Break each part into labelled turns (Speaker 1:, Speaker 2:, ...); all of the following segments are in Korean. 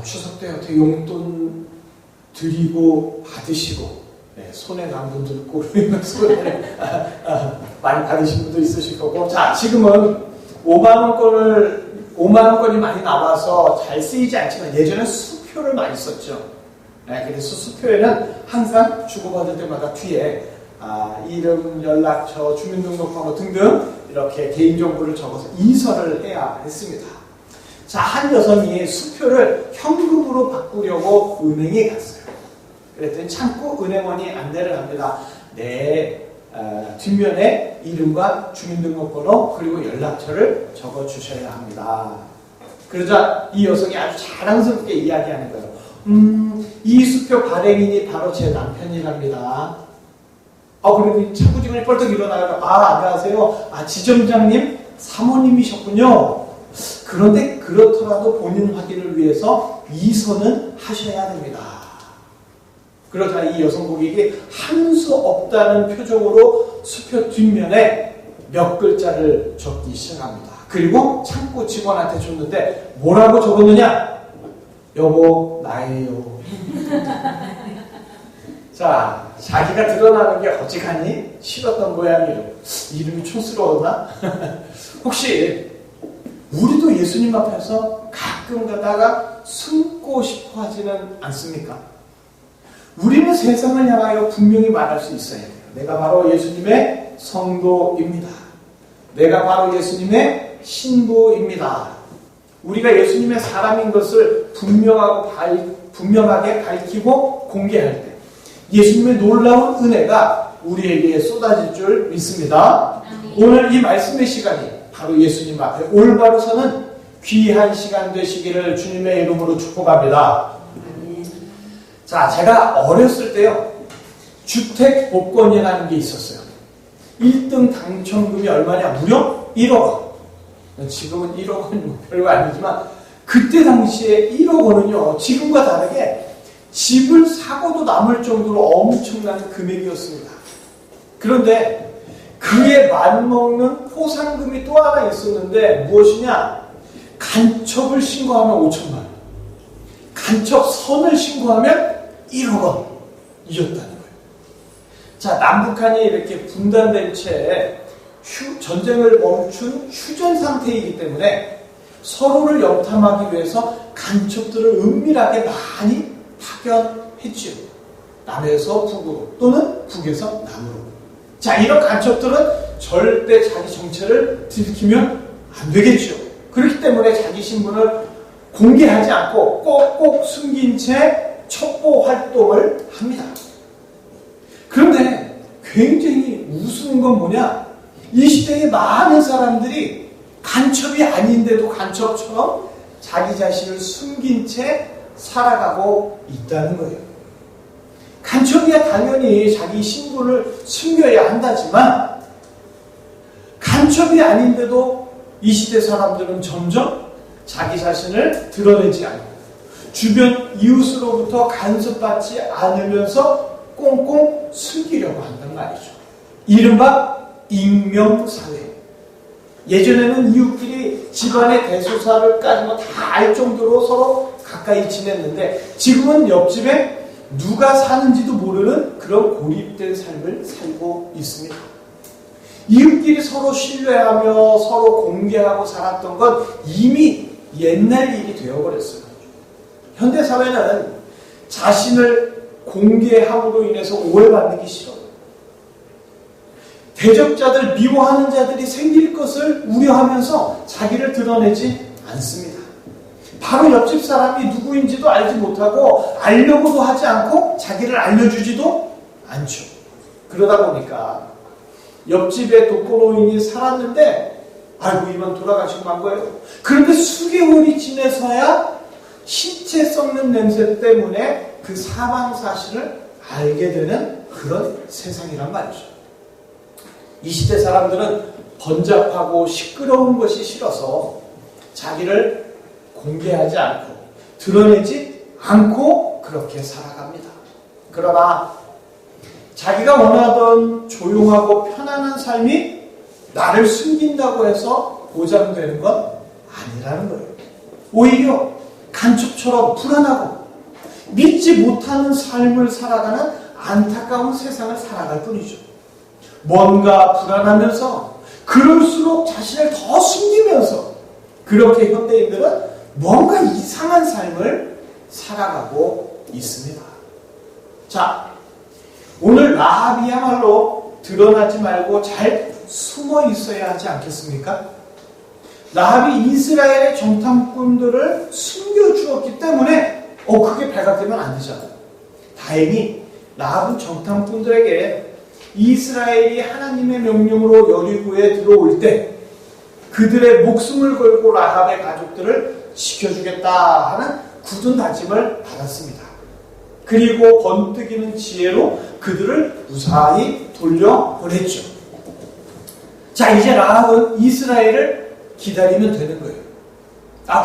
Speaker 1: 추석 때 어떻게 용돈 드리고 받으시고, 손해 난 분들 있고, 손해 많이 받으신 분도 있으실 거고. 자, 지금은 5만원권이 많이 나와서 잘 쓰이지 않지만 예전에 수표를 많이 썼죠. 그래서 수표에는 항상 주고받을 때마다 뒤에 이름, 연락처, 주민등록번호 등등 이렇게 개인정보를 적어서 인서를 해야 했습니다. 자, 한 여성이 수표를 현금으로 바꾸려고 은행에 갔어요. 그랬더니 참고 은행원이 안내를 합니다. 뒷면에 이름과 주민등록번호 그리고 연락처를 적어주셔야 합니다. 그러자 이 여성이 아주 자랑스럽게 이야기하는 거예요. 이 수표 발행인이 바로 제 남편이랍니다. 그러니 차구직원이 뻘떡 일어나요. 안녕하세요. 지점장님 사모님이셨군요. 그런데 그렇더라도 본인 확인을 위해서 이서는 하셔야 됩니다. 그러자 이 여성 고객이 한 수 없다는 표정으로 수표 뒷면에 몇 글자를 적기 시작합니다. 그리고 창고 직원한테 줬는데 뭐라고 적었느냐? 여보, 나예요. 자, 자기가 드러나는 게 어찌하니 싫었던 모양이에요. 이름이 촌스러웠나? 혹시 우리도 예수님 앞에서 가끔 가다가 숨고 싶어 하지는 않습니까? 우리는 세상을 향하여 분명히 말할 수 있어야 돼요. 내가 바로 예수님의 성도입니다. 내가 바로 예수님의 신부입니다. 우리가 예수님의 사람인 것을 분명하게 밝히고 공개할 때 예수님의 놀라운 은혜가 우리에게 쏟아질 줄 믿습니다. 오늘 이 말씀의 시간이 바로 예수님 앞에 올바로 서는 귀한 시간 되시기를 주님의 이름으로 축복합니다. 자, 제가 어렸을 때요, 주택 복권이라는 게 있었어요. 1등 당첨금이 얼마냐? 무려 1억 원. 지금은 1억 원은 별거 아니지만 그때 당시에 1억 원은요, 지금과 다르게 집을 사고도 남을 정도로 엄청난 금액이었습니다. 그런데 그에 맞먹는 포상금이 또 하나 있었는데 무엇이냐? 간첩을 신고하면 5천만 원, 간첩선을 신고하면 1억 원이었다는 거예요. 자, 남북한이 이렇게 분단된 채 전쟁을 멈춘 휴전 상태이기 때문에 서로를 염탐하기 위해서 간첩들을 은밀하게 많이 파견했지요. 남에서 북으로 또는 북에서 남으로. 자, 이런 간첩들은 절대 자기 정체를 들키면 안 되겠죠. 그렇기 때문에 자기 신분을 공개하지 않고 꼭꼭 숨긴 채 첩보 활동을 합니다. 그런데 굉장히 우스운 건 뭐냐? 이 시대의 많은 사람들이 간첩이 아닌데도 간첩처럼 자기 자신을 숨긴 채 살아가고 있다는 거예요. 간첩이야 당연히 자기 신분을 숨겨야 한다지만 간첩이 아닌데도 이 시대 사람들은 점점 자기 자신을 드러내지 않고 주변 이웃으로부터 간섭받지 않으면서 꽁꽁 숨기려고 한단 말이죠. 이른바 익명사회. 예전에는 이웃끼리 집안의 대소사를까지 다 알 정도로 서로 가까이 지냈는데 지금은 옆집에 누가 사는지도 모르는 그런 고립된 삶을 살고 있습니다. 이웃끼리 서로 신뢰하며 서로 공개하고 살았던 건 이미 옛날 일이 되어버렸어요. 현대사회는 자신을 공개함으로 인해서 오해받는 게 싫어요. 대적자들, 미워하는 자들이 생길 것을 우려하면서 자기를 드러내지 않습니다. 바로 옆집 사람이 누구인지도 알지 못하고 알려고도 하지 않고 자기를 알려주지도 않죠. 그러다 보니까 옆집에 독거노인이 살았는데 아이고 이만 돌아가시고 만 거예요. 그런데 수개월이 지나서야 신체 썩는 냄새 때문에 그 사망 사실을 알게 되는 그런 세상이란 말이죠. 이 시대 사람들은 번잡하고 시끄러운 것이 싫어서 자기를 공개하지 않고 드러내지 않고 그렇게 살아갑니다. 그러나 자기가 원하던 조용하고 편안한 삶이 나를 숨긴다고 해서 보장되는 건 아니라는 거예요. 오히려 간첩처럼 불안하고 믿지 못하는 삶을 살아가는 안타까운 세상을 살아갈 뿐이죠. 뭔가 불안하면서 그럴수록 자신을 더 숨기면서 그렇게 현대인들은 뭔가 이상한 삶을 살아가고 있습니다. 자, 오늘 라합이야말로 드러나지 말고 잘 숨어 있어야 하지 않겠습니까? 라합이 이스라엘의 정탐꾼들을 숨겨주었기 때문에 그게 발각되면 안 되잖아요. 다행히 라합은 정탐꾼들에게 이스라엘이 하나님의 명령으로 여리고에 들어올 때 그들의 목숨을 걸고 라합의 가족들을 지켜주겠다 하는 굳은 다짐을 받았습니다. 그리고 번뜩이는 지혜로 그들을 무사히 돌려보냈죠. 자, 이제 라합은 이스라엘을 기다리면 되는 거예요.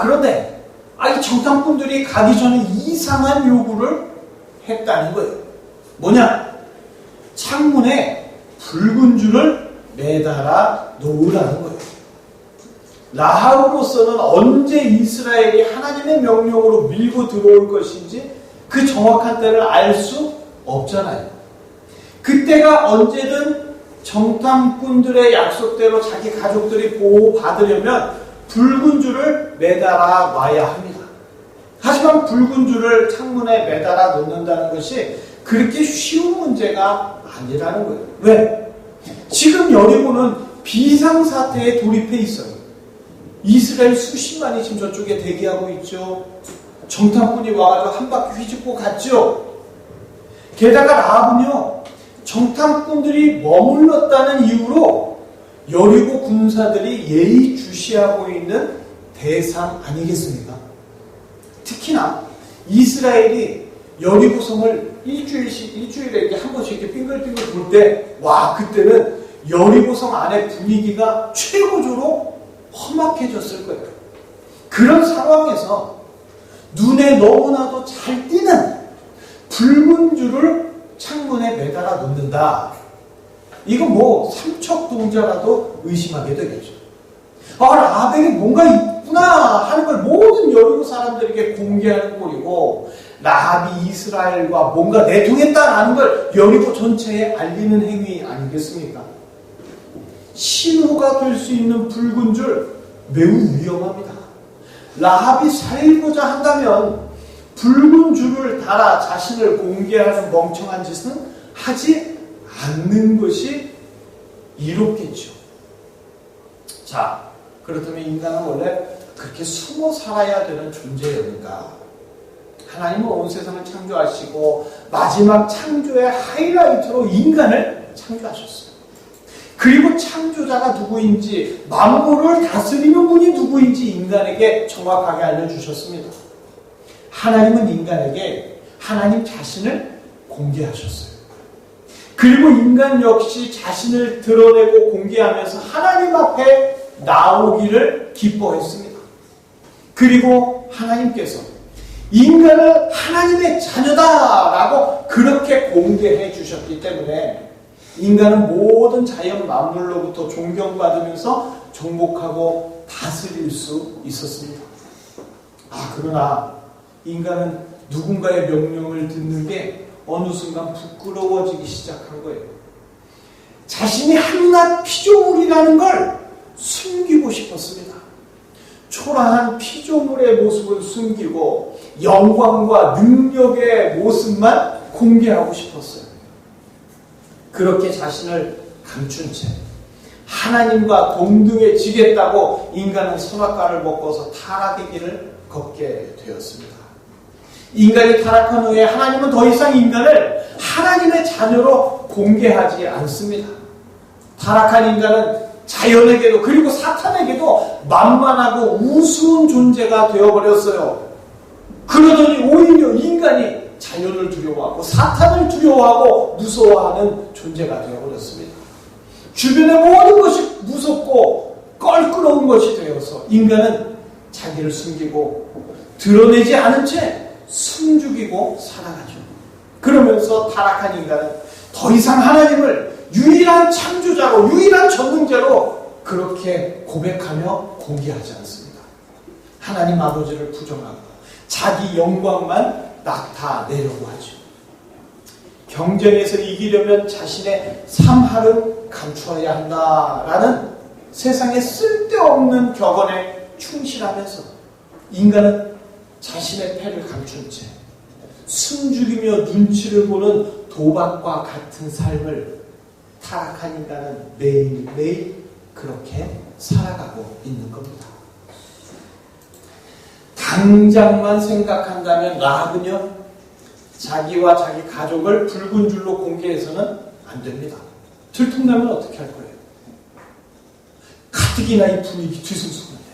Speaker 1: 그런데 이 정탐꾼들이 가기 전에 이상한 요구를 했다는 거예요. 뭐냐? 창문에 붉은 줄을 매달아 놓으라는 거예요. 라합으로서는 언제 이스라엘이 하나님의 명령으로 밀고 들어올 것인지 그 정확한 때를 알 수 없잖아요. 그때가 언제든 정탐꾼들의 약속대로 자기 가족들이 보호받으려면 붉은 줄을 매달아 놔야 합니다. 하지만 붉은 줄을 창문에 매달아 놓는다는 것이 그렇게 쉬운 문제가 아니라는 거예요. 왜? 지금 여리고는 비상사태에 돌입해 있어요. 이스라엘 수십만이 지금 저쪽에 대기하고 있죠. 정탐꾼이 와가지고 한 바퀴 휘집고 갔죠. 게다가 라합은요, 정탐꾼들이 머물렀다는 이유로 여리고 군사들이 예의주시하고 있는 대상 아니겠습니까? 특히나 이스라엘이 여리고성을 일주일에 이렇게 한 번씩 이렇게 빙글빙글 돌 때, 그때는 여리고성 안의 분위기가 최고조로 험악해졌을 거예요. 그런 상황에서 눈에 너무나도 잘 띄는 붉은 줄을 창문에 매달아 놓는다. 이건 삼척동자라도 의심하게 되겠죠. 라합에게 뭔가 있구나 하는 걸 모든 여리고 사람들에게 공개하는 꼴이고, 라합이 이스라엘과 뭔가 내통했다라는 걸 여리고 전체에 알리는 행위 아니겠습니까? 신호가 될 수 있는 붉은 줄 매우 위험합니다. 라합이 살고자 한다면 붉은 줄을 달아 자신을 공개하는 멍청한 짓은 하지 않는 것이 이롭겠죠. 자, 그렇다면 인간은 원래 그렇게 숨어 살아야 되는 존재였는가? 하나님은 온 세상을 창조하시고 마지막 창조의 하이라이트로 인간을 창조하셨어요. 그리고 창조자가 누구인지, 만물을 다스리는 분이 누구인지 인간에게 정확하게 알려주셨습니다. 하나님은 인간에게 하나님 자신을 공개하셨어요. 그리고 인간 역시 자신을 드러내고 공개하면서 하나님 앞에 나오기를 기뻐했습니다. 그리고 하나님께서 인간을 하나님의 자녀다라고 그렇게 공개해 주셨기 때문에 인간은 모든 자연 만물로부터 존경받으면서 정복하고 다스릴 수 있었습니다. 그러나 인간은 누군가의 명령을 듣는 게 어느 순간 부끄러워지기 시작한 거예요. 자신이 한낱 피조물이라는 걸 숨기고 싶었습니다. 초라한 피조물의 모습을 숨기고 영광과 능력의 모습만 공개하고 싶었어요. 그렇게 자신을 감춘 채 하나님과 동등해지겠다고 인간은 선악과를 먹어서 타락의 길을 걷게 되었습니다. 인간이 타락한 후에 하나님은 더 이상 인간을 하나님의 자녀로 공개하지 않습니다. 타락한 인간은 자연에게도 그리고 사탄에게도 만만하고 우스운 존재가 되어버렸어요. 그러더니 오히려 인간이 자연을 두려워하고 사탄을 두려워하고 무서워하는 존재가 되어버렸습니다. 주변의 모든 것이 무섭고 껄끄러운 것이 되어서 인간은 자기를 숨기고 드러내지 않은 채 숨죽이고 살아가죠. 그러면서 타락한 인간은 더 이상 하나님을 유일한 창조자로, 유일한 전능자로 그렇게 고백하며 공개하지 않습니다. 하나님 아버지를 부정하고 자기 영광만 나타내려고 하죠. 경쟁에서 이기려면 자신의 삶하를 감추어야 한다라는 세상에 쓸데없는 격언에 충실하면서 인간은 자신의 패를 감춘 채 숨죽이며 눈치를 보는 도박과 같은 삶을 타락한 인간은 매일매일 그렇게 살아가고 있는 겁니다. 당장만 생각한다면 라합은요, 자기와 자기 가족을 붉은 줄로 공개해서는 안 됩니다. 들통나면 어떻게 할 거예요? 가뜩이나 이 분위기 뒤숭숭한데,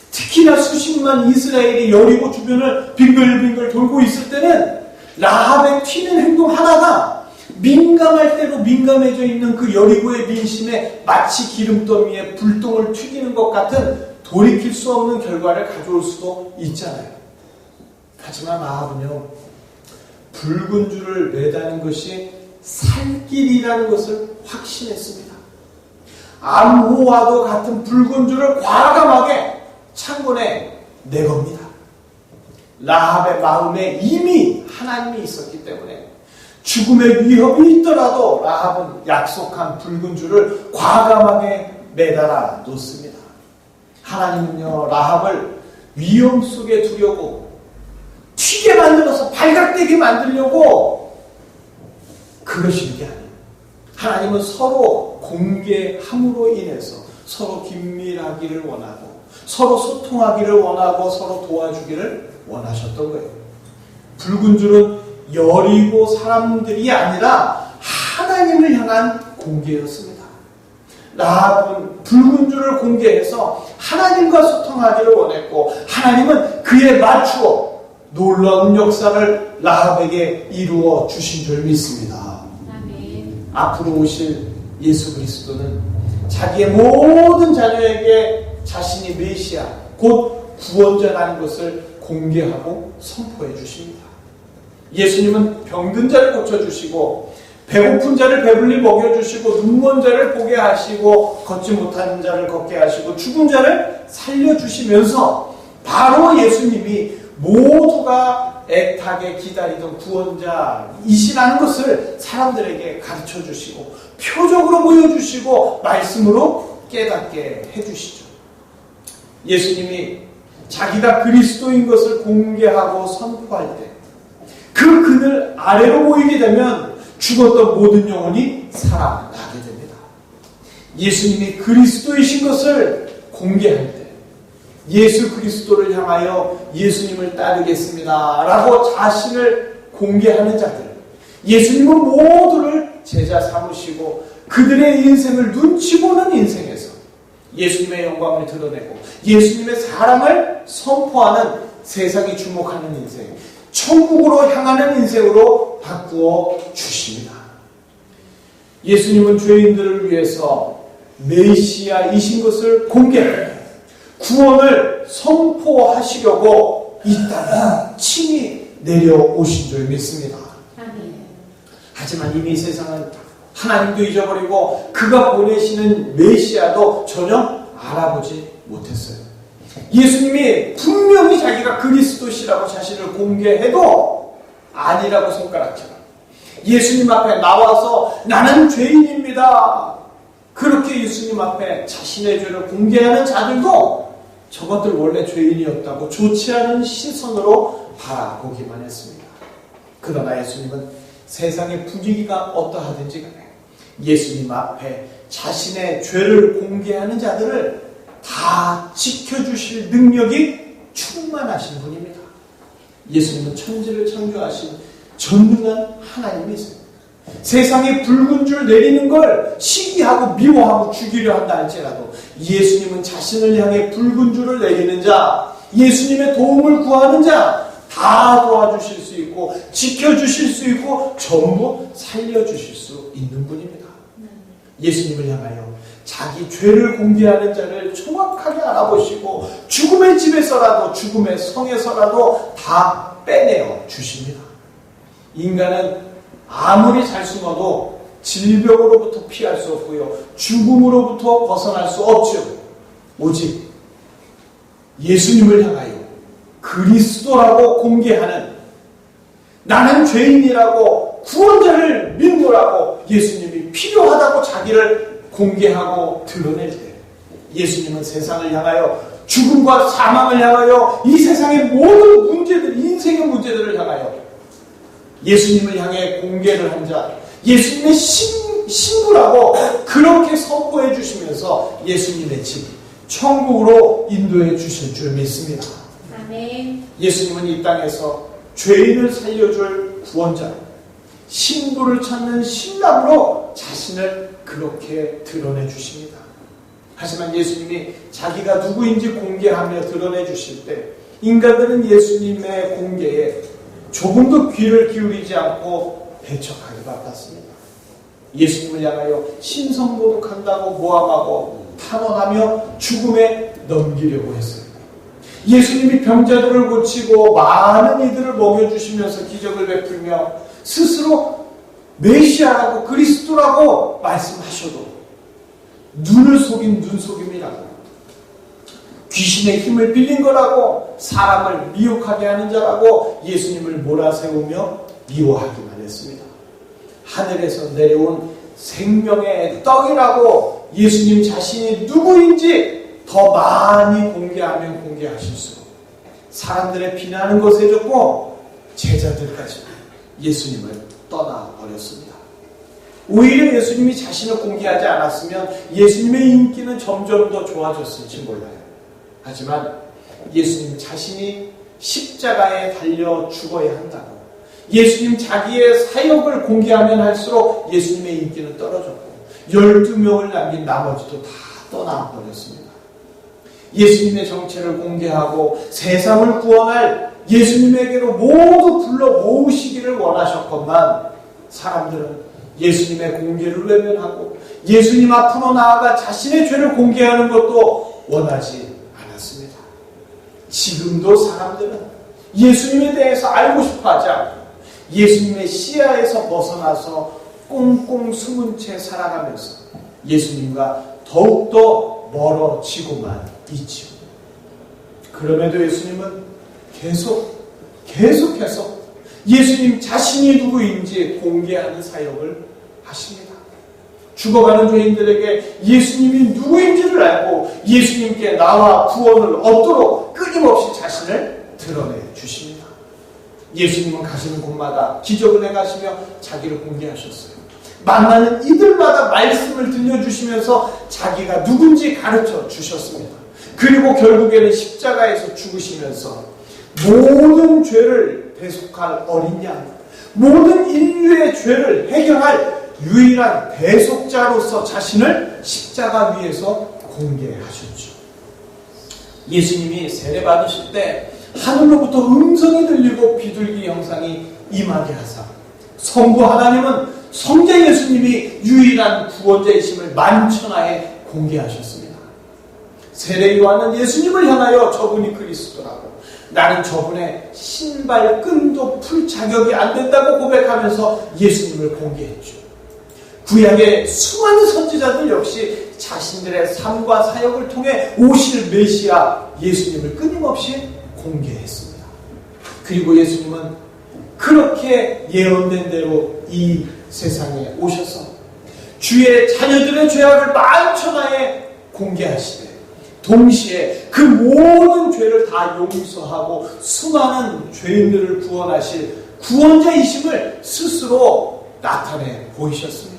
Speaker 1: 특히나 수십만 이스라엘이 여리고 주변을 빙글빙글 돌고 있을 때는 라합의 튀는 행동 하나가 민감할 대로 민감해져 있는 그 여리고의 민심에 마치 기름더미에 불똥을 튀기는 것 같은 돌이킬 수 없는 결과를 가져올 수도 있잖아요. 하지만 라합은요, 붉은 줄을 매다는 것이 살 길이라는 것을 확신했습니다. 암호와도 같은 붉은 줄을 과감하게 창문에 내겁니다. 라합의 마음에 이미 하나님이 있었기 때문에 죽음의 위협이 있더라도 라합은 약속한 붉은 줄을 과감하게 매달아 놓습니다. 하나님은요, 라합을 위험 속에 두려고 튀게 만들어서 발각되게 만들려고 그러시는 게 아니에요. 하나님은 서로 공개함으로 인해서 서로 긴밀하기를 원하고 서로 소통하기를 원하고 서로 도와주기를 원하셨던 거예요. 붉은 줄은 여리고 사람들이 아니라 하나님을 향한 공개였습니다. 라합은 붉은 줄을 공개해서 하나님과 소통하기를 원했고 하나님은 그에 맞추어 놀라운 역사를 라합에게 이루어 주신 줄 믿습니다. 아멘. 앞으로 오실 예수 그리스도는 자기의 모든 자녀에게 자신이 메시아, 곧 구원자라는 것을 공개하고 선포해 주십니다. 예수님은 병든 자를 고쳐주시고 배고픈 자를 배불리 먹여주시고 눈먼 자를 보게 하시고 걷지 못하는 자를 걷게 하시고 죽은 자를 살려주시면서 바로 예수님이 모두가 애타게 기다리던 구원자이시라는 것을 사람들에게 가르쳐 주시고 표적으로 보여주시고 말씀으로 깨닫게 해주시죠. 예수님이 자기가 그리스도인 것을 공개하고 선포할 때 그 그늘 아래로 모이게 되면 죽었던 모든 영혼이 살아나게 됩니다. 예수님이 그리스도이신 것을 공개할 때 예수 그리스도를 향하여 예수님을 따르겠습니다 라고 자신을 공개하는 자들, 예수님은 모두를 제자 삼으시고 그들의 인생을 눈치 보는 인생에서 예수님의 영광을 드러내고 예수님의 사랑을 선포하는 세상이 주목하는 인생, 천국으로 향하는 인생으로 바꾸어 주십니다. 예수님은 죄인들을 위해서 메시아이신 것을 공개하고 구원을 선포하시려고 이 땅에 친히 내려오신 줄 믿습니다. 하지만 이미 세상은 하나님도 잊어버리고 그가 보내시는 메시아도 전혀 알아보지 못했어요. 예수님이 분명히 자기가 그리스도시라고 자신을 공개해도 아니라고 손가락질하고 예수님 앞에 나와서 나는 죄인입니다, 그렇게 예수님 앞에 자신의 죄를 공개하는 자들도 저것들 원래 죄인이었다고 좋지 않은 시선으로 바라보기만 했습니다. 그러나 예수님은 세상의 분위기가 어떠하든지 간에 예수님 앞에 자신의 죄를 공개하는 자들을 다 지켜주실 능력이 충만하신 분입니다. 예수님은 천지를 창조하신 전능한 하나님이세요. 세상에 붉은 줄 내리는 걸 시기하고 미워하고 죽이려 한다 할지라도 예수님은 자신을 향해 붉은 줄을 내리는 자, 예수님의 도움을 구하는 자 다 도와주실 수 있고 지켜주실 수 있고 전부 살려주실 수 있는 분입니다. 예수님을 향하여 자기 죄를 공개하는 자를 정확하게 알아보시고 죽음의 집에서라도 죽음의 성에서라도 다 빼내어 주십니다. 인간은 아무리 잘 숨어도 질병으로부터 피할 수 없고요, 죽음으로부터 벗어날 수 없죠. 오직 예수님을 향하여 그리스도라고 공개하는, 나는 죄인이라고 구원자를 믿노라고 예수님이 필요하다고 자기를 공개하고 드러낼 때, 예수님은 세상을 향하여, 죽음과 사망을 향하여, 이 세상의 모든 문제들, 인생의 문제들을 향하여 예수님을 향해 공개를 한 자, 예수님의 신부라고 그렇게 선포해 주시면서 예수님의 집, 천국으로 인도해 주실 줄 믿습니다.
Speaker 2: 아멘.
Speaker 1: 예수님은 이 땅에서 죄인을 살려줄 구원자, 신부를 찾는 신랑으로 자신을 그렇게 드러내 주십니다. 하지만 예수님이 자기가 누구인지 공개하며 드러내 주실 때, 인간들은 예수님의 공개에 조금도 귀를 기울이지 않고 배척하게 바빴습니다. 예수님을 향하여 신성모독한다고 모함하고 탄원하며 죽음에 넘기려고 했어요. 예수님이 병자들을 고치고 많은 이들을 먹여주시면서 기적을 베풀며 스스로 메시아라고 그리스도라고 말씀하셔도 눈을 속인 눈속임이라고, 귀신의 힘을 빌린 거라고, 사람을 미혹하게 하는 자라고 예수님을 몰아세우며 미워하기만 했습니다. 하늘에서 내려온 생명의 떡이라고 예수님 자신이 누구인지 더 많이 공개하면 공개하실수록 사람들의 비난하는 것에 좋고 제자들까지 예수님을 떠나버렸습니다. 오히려 예수님이 자신을 공개하지 않았으면 예수님의 인기는 점점 더 좋아졌을지 몰라요. 하지만 예수님 자신이 십자가에 달려 죽어야 한다고, 예수님 자기의 사역을 공개하면 할수록 예수님의 인기는 떨어졌고 12명을 남긴 나머지도 다 떠나버렸습니다. 예수님의 정체를 공개하고 세상을 구원할 예수님에게로 모두 불러 모으시기를 원하셨건만, 사람들은 예수님의 공개를 외면하고 예수님 앞으로 나아가 자신의 죄를 공개하는 것도 원하지 않았습니다. 지금도 사람들은 예수님에 대해서 알고 싶어하지 않고 예수님의 시야에서 벗어나서 꽁꽁 숨은 채 살아가면서 예수님과 더욱더 멀어지고만 있지요. 그럼에도 예수님은 계속해서 예수님 자신이 누구인지 공개하는 사역을 하십니다. 죽어가는 죄인들에게 예수님이 누구인지를 알고 예수님께 나와 구원을 얻도록 끊임없이 자신을 드러내 주십니다. 예수님은 가시는 곳마다 기적을 행하시며 자기를 공개하셨어요. 만나는 이들마다 말씀을 들려주시면서 자기가 누군지 가르쳐 주셨습니다. 그리고 결국에는 십자가에서 죽으시면서 모든 죄를 대속할 어린 양, 모든 인류의 죄를 해결할 유일한 대속자로서 자신을 십자가 위에서 공개하셨죠. 예수님이 세례받으실 때 하늘로부터 음성이 들리고 비둘기 형상이 임하게 하사, 성부 하나님은 성자 예수님이 유일한 구원자이심을 만천하에 공개하셨습니다. 세례 요한은 예수님을 향하여 저분이 그리스도라고, 나는 저분의 신발끈도 풀 자격이 안 된다고 고백하면서 예수님을 공개했죠. 구약의 수많은 선지자들 역시 자신들의 삶과 사역을 통해 오실 메시아 예수님을 끊임없이 공개했습니다. 그리고 예수님은 그렇게 예언된 대로 이 세상에 오셔서 주의 자녀들의 죄악을 만천하에 공개하시되 동시에 그 모든 죄를 다 용서하고 수많은 죄인들을 구원하실 구원자이심을 스스로 나타내 보이셨습니다.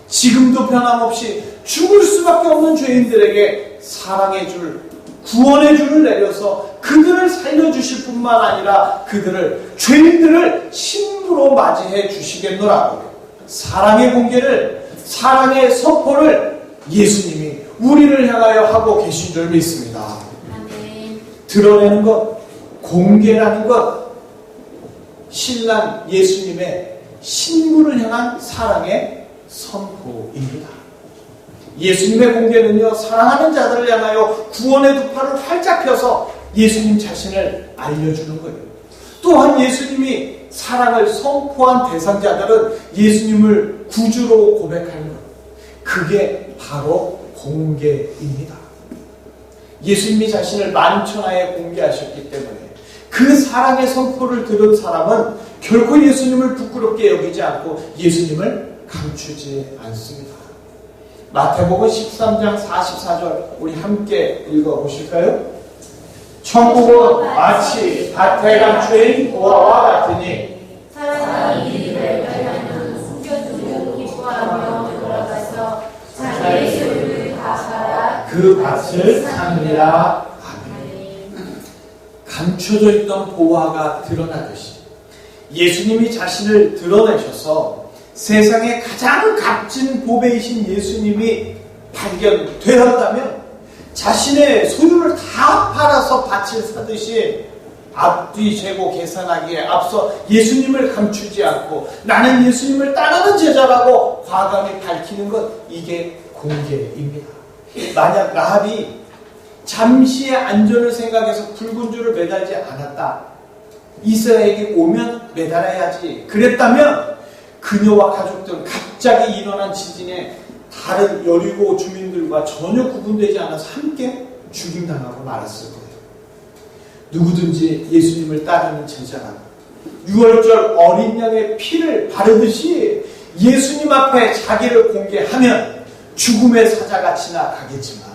Speaker 1: 지금도 변함없이 죽을 수밖에 없는 죄인들에게 사랑의 줄, 구원의 줄을 내려서 그들을 살려주실 뿐만 아니라 그들을, 죄인들을 신부로 맞이해 주시겠노라고 사랑의 공개를, 사랑의 선포를 예수님이 우리를 향하여 하고 계신 줄 믿습니다.
Speaker 2: 아멘.
Speaker 1: 드러내는 것, 공개라는 것, 신랑 예수님의 신부를 향한 사랑의 선포입니다. 예수님의 공개는요, 사랑하는 자들을 향하여 구원의 두 팔을 활짝 펴서 예수님 자신을 알려주는 거예요. 또한 예수님이 사랑을 선포한 대상자들은 예수님을 구주로 고백하는 것, 그게 바로 공개입니다. 예수님이 자신을 만천하에 공개하셨기 때문에 그 사랑의 선포를 들은 사람은 결코 예수님을 부끄럽게 여기지 않고 예수님을 감추지 않습니다. 마태복음 13장 44절 우리 함께 읽어보실까요? 천국은 마치 밭에 감추인 보화와 같으니
Speaker 2: 사람이 이를 발견하면 숨겨두고 기뻐하며 돌아가서 자기의 소유를 다 팔아
Speaker 1: 그 밭을 삽니다. 감춰져 있던 보화가 드러나듯이 예수님이 자신을 드러내셔서 세상에 가장 값진 보배이신 예수님이 발견되었다면 자신의 소유를 다 팔아서 밭을 사듯이 앞뒤 재고 계산하기에 앞서 예수님을 감추지 않고 나는 예수님을 따르는 제자라고 과감히 밝히는 것, 이게 공개입니다. 만약 라합이 잠시의 안전을 생각해서 붉은 줄을 매달지 않았다, 이스라엘에게 오면 매달아야지 그랬다면 그녀와 가족들은 갑자기 일어난 지진에 다른 여리고 주민들과 전혀 구분되지 않아서 함께 죽임당하고 말았을 거예요. 누구든지 예수님을 따르는 제자라고 유월절 어린 양의 피를 바르듯이 예수님 앞에 자기를 공개하면 죽음의 사자가 지나가겠지만,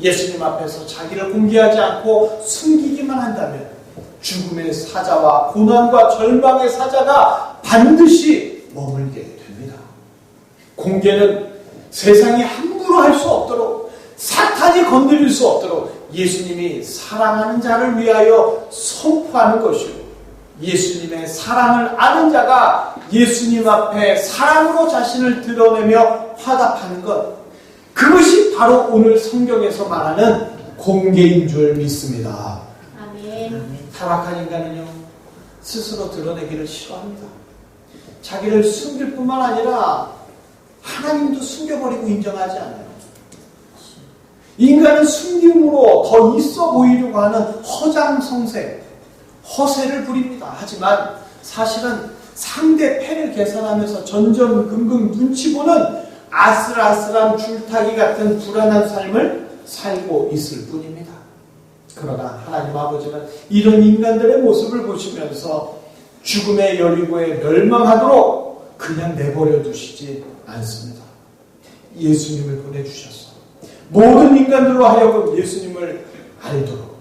Speaker 1: 예수님 앞에서 자기를 공개하지 않고 숨기기만 한다면 죽음의 사자와 고난과 절망의 사자가 반드시 머물게 됩니다. 공개는 세상이 함부로 할 수 없도록, 사탄이 건드릴 수 없도록 예수님이 사랑하는 자를 위하여 선포하는 것이고, 예수님의 사랑을 아는 자가 예수님 앞에 사랑으로 자신을 드러내며 화답하는 것, 그것이 바로 오늘 성경에서 말하는 공개인 줄 믿습니다.
Speaker 2: 아멘.
Speaker 1: 타락한 인간은요, 스스로 드러내기를 싫어합니다. 자기를 숨길 뿐만 아니라 하나님도 숨겨버리고 인정하지 않아요. 인간은 숨김으로 더 있어 보이려고 하는 허장성세, 허세를 부립니다. 하지만 사실은 상대 패를 계산하면서 전전긍긍 눈치 보는 아슬아슬한 줄타기 같은 불안한 삶을 살고 있을 뿐입니다. 그러나 하나님 아버지는 이런 인간들의 모습을 보시면서 죽음의 여리고에 멸망하도록 그냥 내버려 두시지 않습니다. 예수님을 보내주셔서 모든 인간들로 하여금 예수님을 알도록,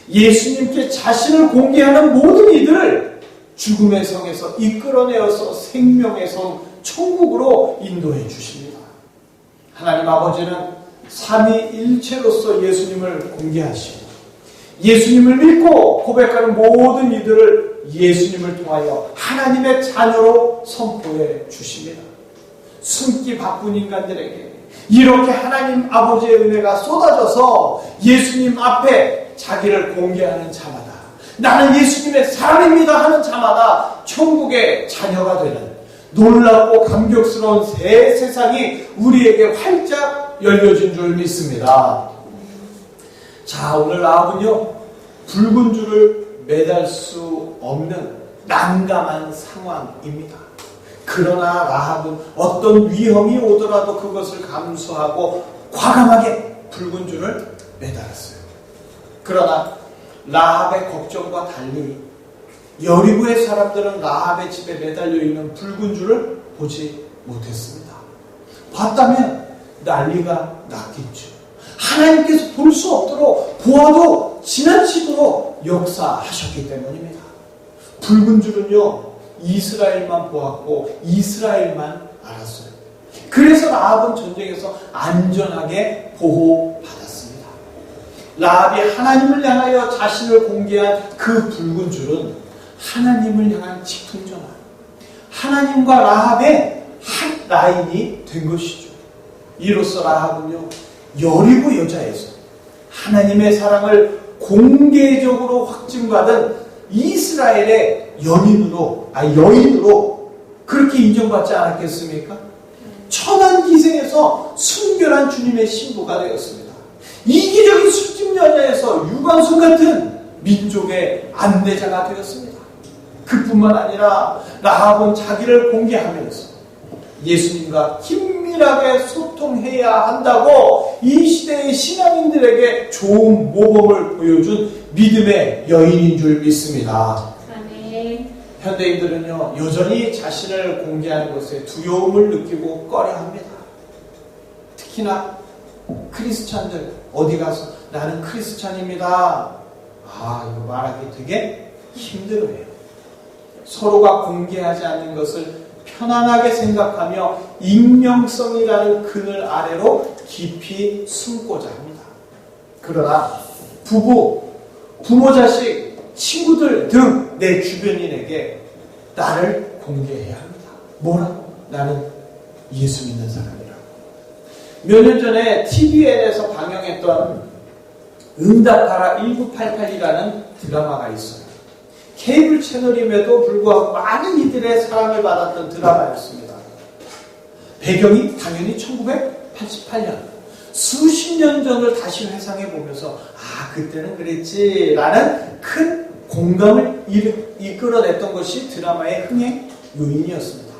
Speaker 1: 예수님께 자신을 공개하는 모든 이들을 죽음의 성에서 이끌어내어서 생명의 성 천국으로 인도해 주십니다. 하나님 아버지는 삼위일체로서 예수님을 공개하시고 예수님을 믿고 고백하는 모든 이들을 예수님을 통하여 하나님의 자녀로 선포해 주십니다. 숨기 바쁜 인간들에게 이렇게 하나님 아버지의 은혜가 쏟아져서 예수님 앞에 자기를 공개하는 자마다, 나는 예수님의 사람입니다 하는 자마다 천국의 자녀가 되는 놀랍고 감격스러운 새 세상이 우리에게 활짝 열려진 줄 믿습니다. 자, 오늘 라합은요, 붉은 줄을 매달 수 없는 난감한 상황입니다. 그러나 라합은 어떤 위험이 오더라도 그것을 감수하고 과감하게 붉은 줄을 매달았어요. 그러나 라합의 걱정과 달리 여리고의 사람들은 라합의 집에 매달려 있는 붉은 줄을 보지 못했습니다. 봤다면 난리가 났겠죠. 하나님께서 볼 수 없도록 보아도 지나치도록 역사하셨기 때문입니다. 붉은 줄은요, 이스라엘만 보았고 이스라엘만 알았어요. 그래서 라합은 전쟁에서 안전하게 보호받았습니다. 라합이 하나님을 향하여 자신을 공개한 그 붉은 줄은 하나님을 향한 직통전환, 하나님과 라합의 한 라인이 된 것이죠. 이로써 라합은요, 여리고 여자에서 하나님의 사랑을 공개적으로 확증받은 이스라엘의 여인으로 그렇게 인정받지 않았겠습니까? 천한 기생에서 순결한 주님의 신부가 되었습니다. 이기적인 술집 여자에서 유관순 같은 민족의 안내자가 되었습니다. 그뿐만 아니라 라합은 자기를 공개하면서 예수님과 긴밀하게 소통해야 한다고 이 시대의 신앙인들에게 좋은 모범을 보여준 믿음의 여인인 줄 믿습니다.
Speaker 2: 아멘.
Speaker 1: 현대인들은요, 여전히 자신을 공개하는 것에 두려움을 느끼고 꺼려합니다. 특히나 크리스찬들, 어디 가서 나는 크리스찬입니다. 이거 말하기 되게 힘들어해요. 서로가 공개하지 않는 것을 편안하게 생각하며 익명성이라는 그늘 아래로 깊이 숨고자 합니다. 그러나 부모, 자식, 친구들 등 내 주변인에게 나를 공개해야 합니다. 뭐라고? 나는 예수 믿는 사람이라고. 몇 년 전에 TVN에서 방영했던 응답하라 1988이라는 드라마가 있어요. 케이블 채널임에도 불구하고 많은 이들의 사랑을 받았던 드라마였습니다. 배경이 당연히 1988년. 수십 년 전을 다시 회상해 보면서 그때는 그랬지라는 큰 공감을 이끌어냈던 것이 드라마의 흥행 요인이었습니다.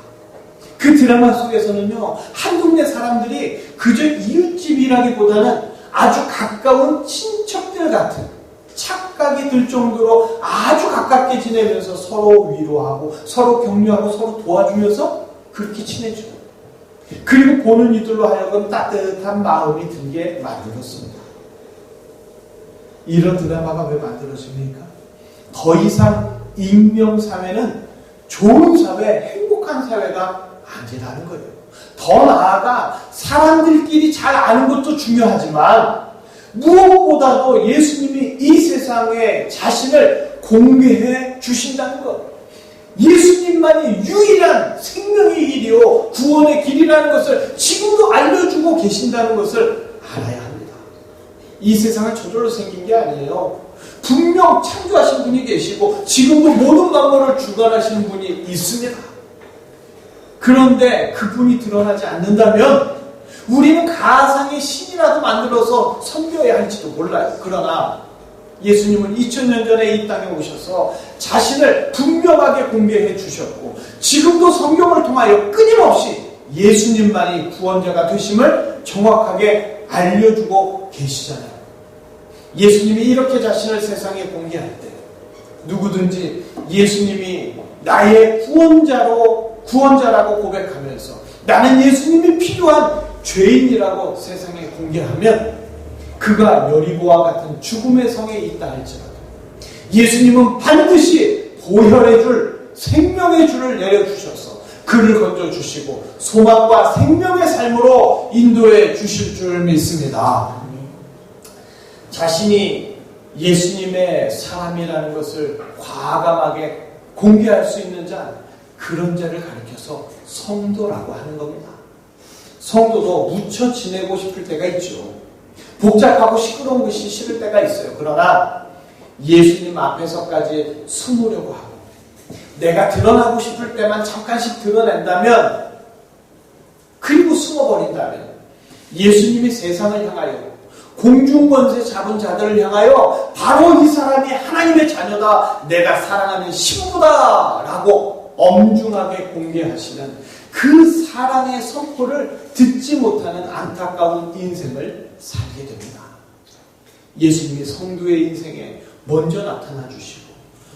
Speaker 1: 그 드라마 속에서는요, 한 동네 사람들이 그저 이웃집이라기보다는 아주 가까운 친척들 같은 착각이 들 정도로 아주 가깝게 지내면서 서로 위로하고 서로 격려하고 서로 도와주면서 그렇게 친해져요. 그리고 보는 이들로 하여금 따뜻한 마음이 들게 만들었습니다. 이런 드라마가 왜 만들어집니까? 더 이상 익명사회는 좋은 사회, 행복한 사회가 아니라는 거예요. 더 나아가 사람들끼리 잘 아는 것도 중요하지만 무엇보다도 예수님이 이 세상에 자신을 공개해 주신다는 것, 예수님만이 유일한 생명의 길이요 구원의 길이라는 것을 지금도 알려주고 계신다는 것을 알아야 합니다. 이 세상은 저절로 생긴 게 아니에요. 분명 창조하신 분이 계시고 지금도 모든 만물을 주관하시는 분이 있습니다. 그런데 그분이 드러나지 않는다면 우리는 가상의 신이라도 만들어서 섬겨야 할지도 몰라요. 그러나 예수님은 2000년 전에 이 땅에 오셔서 자신을 분명하게 공개해 주셨고 지금도 성경을 통하여 끊임없이 예수님만이 구원자가 되심을 정확하게 알려주고 계시잖아요. 예수님이 이렇게 자신을 세상에 공개할 때 누구든지 예수님이 나의 구원자라고 고백하면서 나는 예수님이 필요한 죄인이라고 세상에 공개하면 그가 여리고와 같은 죽음의 성에 있다 할지라도 예수님은 반드시 보혈의 줄, 생명의 줄을 내려주셔서 그를 건져주시고 소망과 생명의 삶으로 인도해 주실 줄 믿습니다. 자신이 예수님의 사람이라는 것을 과감하게 공개할 수 있는 자, 그런 자를 가리켜서 성도라고 하는 겁니다. 성도도 묻혀 지내고 싶을 때가 있죠. 복잡하고 시끄러운 것이 싫을 때가 있어요. 그러나 예수님 앞에서까지 숨으려고 하고 내가 드러나고 싶을 때만 잠깐씩 드러낸다면 그리고 숨어버린다면 예수님이 세상을 향하여 공중권세 잡은 자들을 향하여 바로 이 사람이 하나님의 자녀다, 내가 사랑하는 신부다 라고 엄중하게 공개하시는 그 사랑의 선포를 듣지 못하는 안타까운 인생을 살게 됩니다. 예수님이 성도의 인생에 먼저 나타나 주시고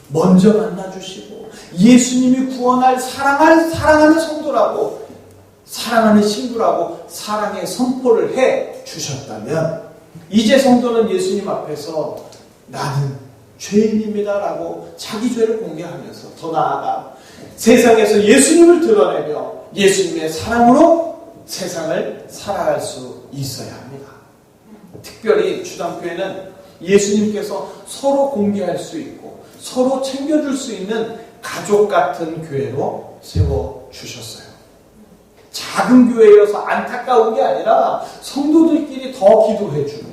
Speaker 1: 먼저 만나 주시고 예수님이 구원할 사랑하는 성도라고 사랑하는 신부라고 사랑의 선포를 해 주셨다면 이제 성도는 예수님 앞에서 나는 죄인입니다라고 자기 죄를 공개하면서 더 나아가 세상에서 예수님을 드러내며 예수님의 사랑으로 세상을 살아갈 수 있어야 합니다. 특별히 주담교회는 예수님께서 서로 공개할 수 있고 서로 챙겨줄 수 있는 가족 같은 교회로 세워주셨어요. 작은 교회여서 안타까운 게 아니라 성도들끼리 더 기도해주고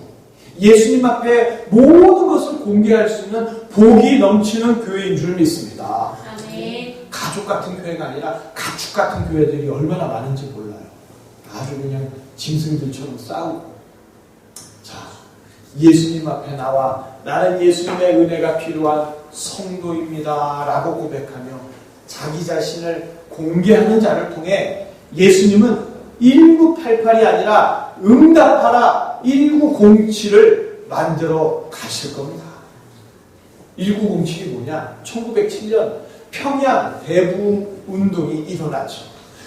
Speaker 1: 예수님 앞에 모든 것을 공개할 수 있는 복이 넘치는 교회인 줄 믿습니다.
Speaker 2: 아멘.
Speaker 1: 가족 같은 교회가 아니라 가축 같은 교회들이 얼마나 많은지 몰라요. 아주 그냥 짐승들처럼 싸우고. 자, 예수님 앞에 나와 나는 예수님의 은혜가 필요한 성도입니다 라고 고백하며 자기 자신을 공개하는 자를 통해 예수님은 1988이 아니라 응답하라 1907을 만들어 가실 겁니다. 1907이 뭐냐? 1907년 평양 대부흥 운동이 일어났죠.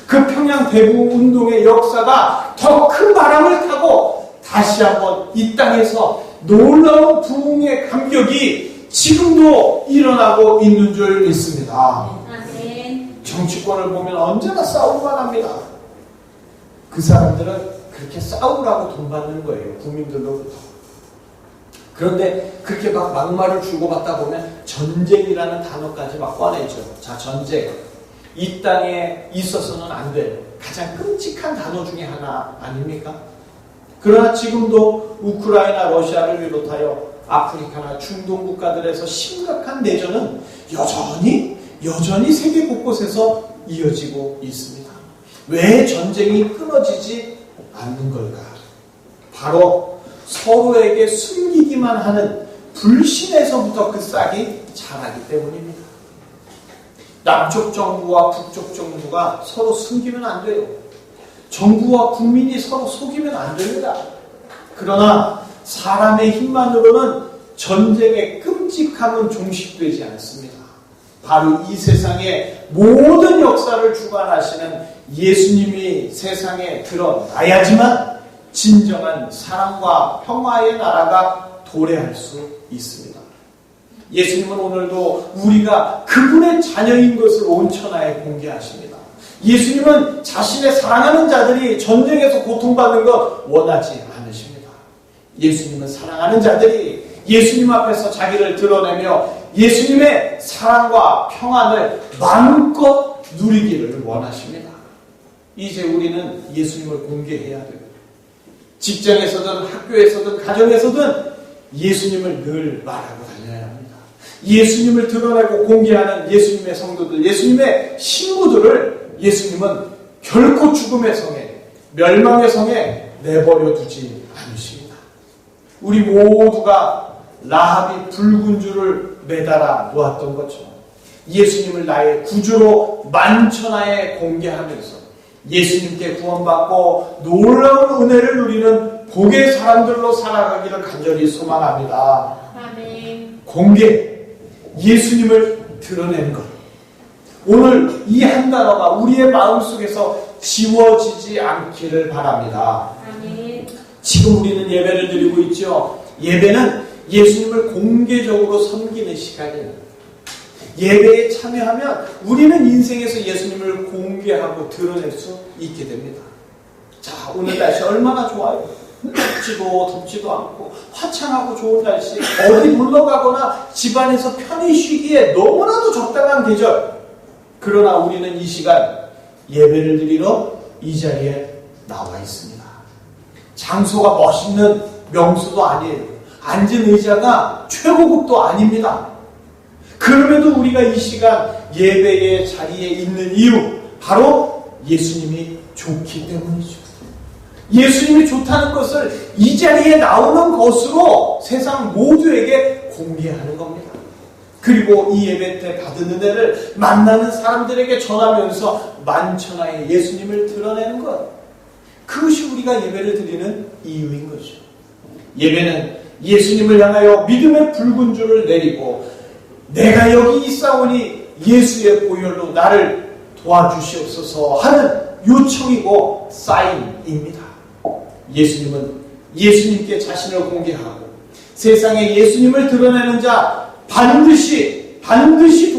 Speaker 1: 그 평양 대부흥 운동의 역사가 더 큰 바람을 타고 다시 한번 이 땅에서 놀라운 부흥의 감격이 지금도 일어나고 있는 줄 믿습니다.
Speaker 2: 아멘.
Speaker 1: 정치권을 보면 언제나 싸움만 합니다. 그 사람들은 그렇게 싸우라고 돈 받는 거예요. 국민들로부터. 그런데 그렇게 막 막말을 주고받다 보면 전쟁이라는 단어까지 막 꺼내죠. 자, 전쟁. 이 땅에 있어서는 안 될 가장 끔찍한 단어 중에 하나 아닙니까? 그러나 지금도 우크라이나, 러시아를 비롯하여 아프리카나 중동 국가들에서 심각한 내전은 여전히 세계 곳곳에서 이어지고 있습니다. 왜 전쟁이 끊어지지 않는 걸까? 바로 서로에게 숨기기만 하는 불신에서부터 그 싹이 자라기 때문입니다. 남쪽 정부와 북쪽 정부가 서로 숨기면 안 돼요. 정부와 국민이 서로 속이면 안 됩니다. 그러나 사람의 힘만으로는 전쟁의 끔찍함은 종식되지 않습니다. 바로 이 세상의 모든 역사를 주관하시는 예수님이 세상에 드러나야지만 진정한 사랑과 평화의 나라가 도래할 수 있습니다. 예수님은 오늘도 우리가 그분의 자녀인 것을 온 천하에 공개하십니다. 예수님은 자신의 사랑하는 자들이 전쟁에서 고통받는 것 원하지 않으십니다. 예수님은 사랑하는 자들이 예수님 앞에서 자기를 드러내며 예수님의 사랑과 평안을 마음껏 누리기를 원하십니다. 이제 우리는 예수님을 공개해야 돼요. 직장에서든 학교에서든 가정에서든 예수님을 늘 말하고 다녀야 합니다. 예수님을 드러내고 공개하는 예수님의 성도들, 예수님의 신부들을 예수님은 결코 죽음의 성에, 멸망의 성에 내버려 두지 않으십니다. 우리 모두가 라합이 붉은 줄을 매달아 놓았던 것처럼 예수님을 나의 구주로 만천하에 공개하면서 예수님께 구원받고 놀라운 은혜를 누리는 복의 사람들로 살아가기를 간절히 소망합니다.
Speaker 2: 아멘.
Speaker 1: 공개, 예수님을 드러내는 것. 오늘 이 한 단어가 우리의 마음속에서 지워지지 않기를 바랍니다.
Speaker 2: 아멘.
Speaker 1: 지금 우리는 예배를 드리고 있죠. 예배는 예수님을 공개적으로 섬기는 시간이에요. 예배에 참여하면 우리는 인생에서 예수님을 공개하고 드러낼 수 있게 됩니다. 자, 오늘 날씨 얼마나 좋아요. 덥지도 않고 화창하고 좋은 날씨, 어디 놀러 가거나 집안에서 편히 쉬기에 너무나도 적당한 계절. 그러나 우리는 이 시간 예배를 드리러 이 자리에 나와 있습니다. 장소가 멋있는 명소도 아니에요. 앉은 의자가 최고급도 아닙니다. 그럼에도 우리가 이 시간 예배의 자리에 있는 이유, 바로 예수님이 좋기 때문이죠. 예수님이 좋다는 것을 이 자리에 나오는 것으로 세상 모두에게 공개하는 겁니다. 그리고 이 예배 때 받은 은혜를 만나는 사람들에게 전하면서 만천하에 예수님을 드러내는 것. 그것이 우리가 예배를 드리는 이유인 거죠. 예배는 예수님을 향하여 믿음의 붉은 줄을 내리고 내가 여기 있사오니 예수의 보혈로 나를 도와주시옵소서 하는 요청이고 사인입니다. 예수님은 예수님께 자신을 공개하고 세상에 예수님을 드러내는 자 반드시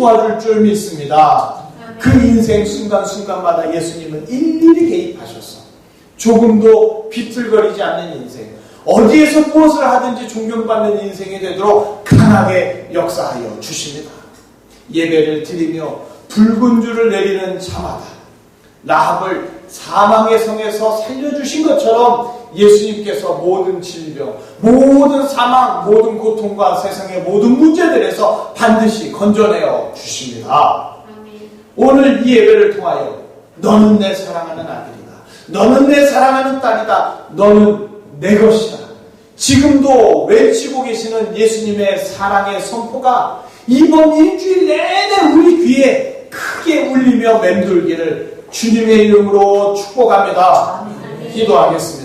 Speaker 1: 도와줄 줄 믿습니다. 그 인생 순간순간마다 예수님은 일일이 개입하셔서 조금도 비틀거리지 않는 인생, 어디에서 무엇을 하든지 존경받는 인생이 되도록 강하게 역사하여 주십니다. 예배를 드리며 붉은 줄을 내리는 자마다 라합을 사망의 성에서 살려주신 것처럼 예수님께서 모든 질병, 모든 사망, 모든 고통과 세상의 모든 문제들에서 반드시 건져내어 주십니다. 오늘 이 예배를 통하여 너는 내 사랑하는 아들이다. 너는 내 사랑하는 딸이다. 너는 내 것이다. 지금도 외치고 계시는 예수님의 사랑의 선포가 이번 일주일 내내 우리 귀에 크게 울리며 맴돌기를 주님의 이름으로 축복합니다. 기도하겠습니다.